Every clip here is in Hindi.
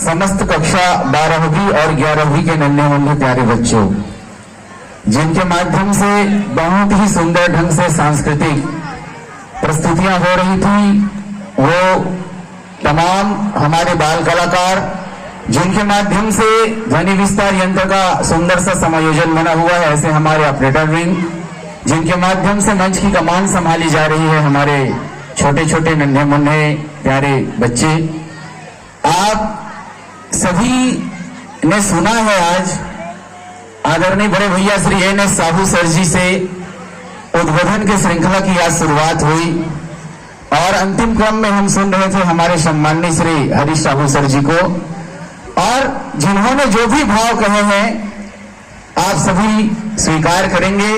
समस्त कक्षा 12वीं और 11वीं के नन्हे मुन्ने प्यारे बच्चों, जिनके माध्यम से बहुत ही सुंदर ढंग से सांस्कृतिक प्रस्तुतियां हो रही थी, वो तमाम हमारे बाल कलाकार, जिनके माध्यम से ध्वनि विस्तार यंत्र का सुंदर सा समायोजन बना हुआ है, ऐसे हमारे ऑपरेटर विंग, जिनके माध्यम से मंच की कमान संभाली जा रही है, हमारे छोटे छोटे नन्हे मुन्ने प्यारे बच्चे। आप सभी ने सुना है, आज आदरणीय बड़े भैया श्री एन.एस. साहू सर जी से उद्बोधन की श्रृंखला की आज शुरुआत हुई और अंतिम क्रम में हम सुन रहे थे हमारे सम्माननीय श्री हरीश साहू सर जी को, और जिन्होंने जो भी भाव कहे हैं आप सभी स्वीकार करेंगे।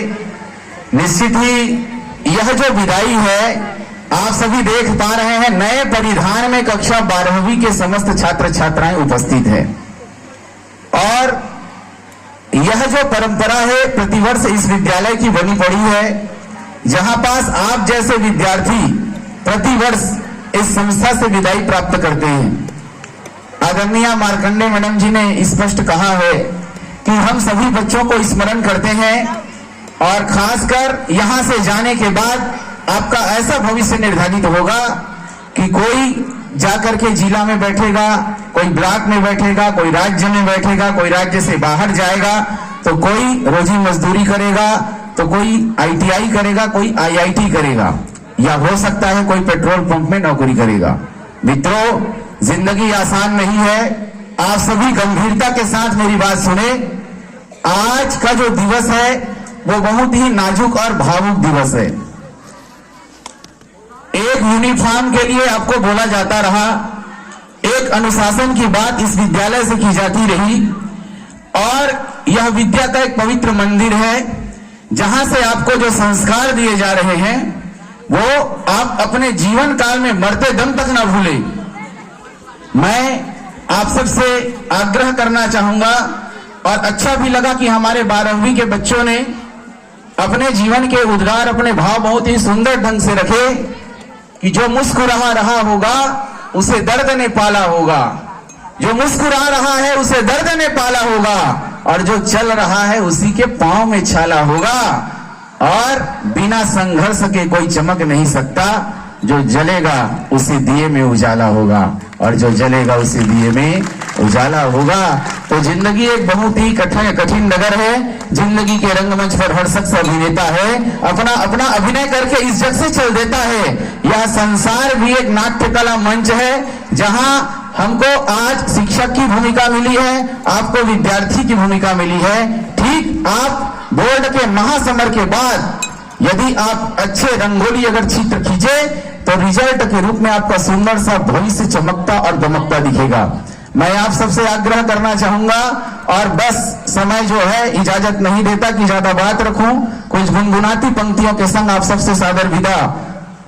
निश्चित ही यह जो विदाई है, आप सभी देख पा रहे हैं, नए परिधान में कक्षा 12वीं के समस्त छात्र छात्राएं उपस्थित हैं और यह जो परंपरा है प्रतिवर्ष इस विद्यालय की बनी पड़ी है, जहां पास आप जैसे विद्यार्थी प्रतिवर्ष इस संस्था से विदाई प्राप्त करते हैं। आदरणीय मार्कंडे मैडम जी ने स्पष्ट कहा है कि हम सभी बच्चों को स्मरण करते हैं और खासकर यहां से जाने के बाद आपका ऐसा भविष्य निर्धारित होगा कि कोई जाकर के जिला में बैठेगा, कोई ब्लॉक में बैठेगा, कोई राज्य में बैठेगा, कोई राज्य से बाहर जाएगा, तो कोई रोजी मजदूरी करेगा, तो कोई ITI करेगा, कोई IIT करेगा, या हो सकता है कोई पेट्रोल पंप में नौकरी करेगा। मित्रों, जिंदगी आसान नहीं है। आप सभी गंभीरता के साथ मेरी बात सुने। आज का जो दिवस है वो बहुत ही नाजुक और भावुक दिवस है। एक यूनिफॉर्म के लिए आपको बोला जाता रहा, एक अनुशासन की बात इस विद्यालय से की जाती रही, और यह विद्या का एक पवित्र मंदिर है जहां से आपको जो संस्कार दिए जा रहे हैं वो आप अपने जीवन काल में मरते दम तक ना भूले। मैं आप सबसे आग्रह करना चाहूंगा, और अच्छा भी लगा कि हमारे 12वीं के बच्चों ने अपने जीवन के उद्गार, अपने भाव बहुत ही सुंदर ढंग से रखे कि जो मुस्कुरा रहा होगा उसे दर्द ने पाला होगा, जो मुस्कुरा रहा है उसे दर्द ने पाला होगा, और जो चल रहा है उसी के पांव में छाला होगा, और बिना संघर्ष के कोई चमक नहीं सकता, जो जलेगा उसी दिए में उजाला होगा, और जो जलेगा उसी दिए में उजाला होगा। तो जिंदगी एक बहुत ही कठिन नगर है। जिंदगी के रंगमंच पर हर शख्स अभिनेता है, अपना अपना अभिनय करके इस जग से चल देता है। यह संसार भी एक नाट्य कला मंच है जहां हमको आज शिक्षक की भूमिका मिली है, आपको विद्यार्थी की भूमिका मिली है। ठीक आप बोर्ड के महासमर के बाद यदि आप अच्छे रंगोली अगर चित्र खींचे तो रिजल्ट के रूप में आपका सुंदर सा भविष्य चमकता और दमकता दिखेगा। मैं आप सबसे आग्रह करना चाहूंगा, और बस समय जो है इजाजत नहीं देता कि ज्यादा बात रखूं, कुछ गुनगुनाती पंक्तियों के संग आप सबसे सादर विदा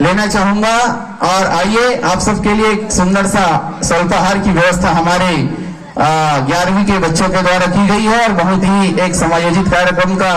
लेना चाहूंगा। और आइए, आप सबके लिए एक सुंदर सा स्वल्पाहार की व्यवस्था हमारे 11वीं के बच्चों के द्वारा की गई है, और बहुत ही एक समायोजित कार्यक्रम का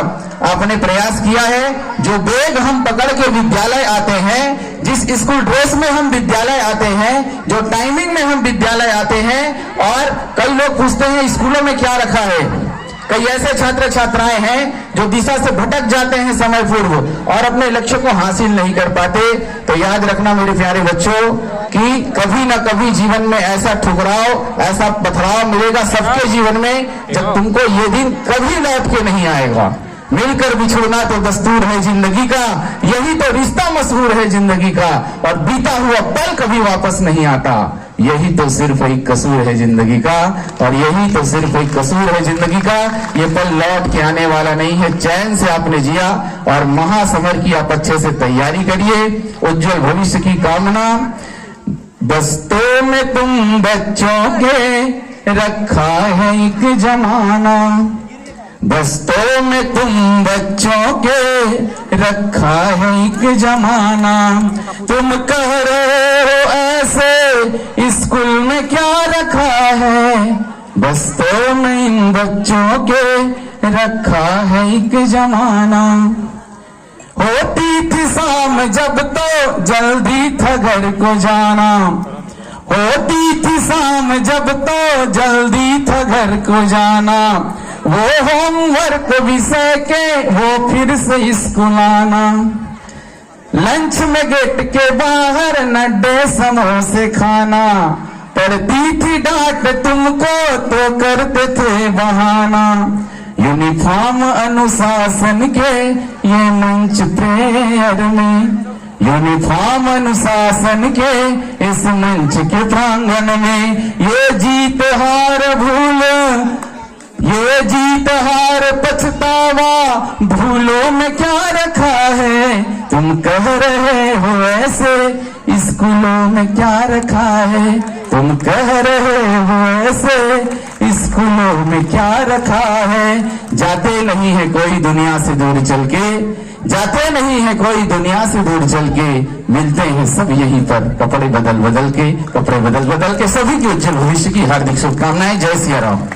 आपने प्रयास किया है। जो बैग हम पकड़ के विद्यालय आते हैं, जिस स्कूल ड्रेस में हम विद्यालय आते हैं, जो टाइमिंग में हम विद्यालय आते हैं, और कई लोग पूछते हैं स्कूलों में क्या रखा है। कई ऐसे छात्र छात्राएं हैं जो दिशा से भटक जाते हैं समय पूर्व और अपने लक्ष्य को हासिल नहीं कर पाते। तो याद रखना मेरे प्यारे बच्चों कि कभी ना कभी जीवन में ऐसा ठुकराव, ऐसा पथराव मिलेगा सबके जीवन में, जब तुमको ये दिन कभी लौट के नहीं आएगा। मिलकर बिछड़ना तो दस्तूर है जिंदगी का, यही तो रिश्ता मशहूर है जिंदगी का, और बीता हुआ पल कभी वापस नहीं आता। यही तो सिर्फ एक कसूर है जिंदगी का, और यही तो सिर्फ एक कसूर है जिंदगी का। ये पल लौट के आने वाला नहीं है। चैन से आपने जिया और महासमर की आप अच्छे से तैयारी करिए। उज्जवल भविष्य की कामना। बस्तों में तुम बच्चों के रखा है एक जमाना, बस्तों में तुम बच्चों के रखा है एक जमाना। तुम कह रहे हो ऐसे स्कूल में क्या रखा है, बस्तों में इन बच्चों के रखा है एक जमाना। होती थी शाम जब तो जल्दी था घर को जाना, होती थी शाम जब तो जल्दी था घर को जाना, वो होमवर्क विषय के वो फिर से स्कूल आना, लंच में गेट के बाहर नड्डे समोसे खाना, पड़ती थी डांट तुमको तो करते थे बहाना, यूनिफॉर्म अनुशासन के ये मंच प्रेयर में, यूनिफॉर्म अनुशासन के इस मंच के प्रांगण में, ये जीत हार भूल, ये जीत हार पछतावा भूलों में क्या रखा है, तुम कह रहे हो ऐसे स्कूलों में क्या रखा है, तुम कह रहे हो ऐसे स्कूलों में क्या रखा है। जाते नहीं है कोई दुनिया से दूर चल के, जाते नहीं है कोई दुनिया से दूर चल के, मिलते हैं सब यहीं पर कपड़े बदल बदल के, कपड़े बदल बदल के। सभी के उज्जवल भविष्य की हार्दिक शुभकामनाएं। जय सिया राम।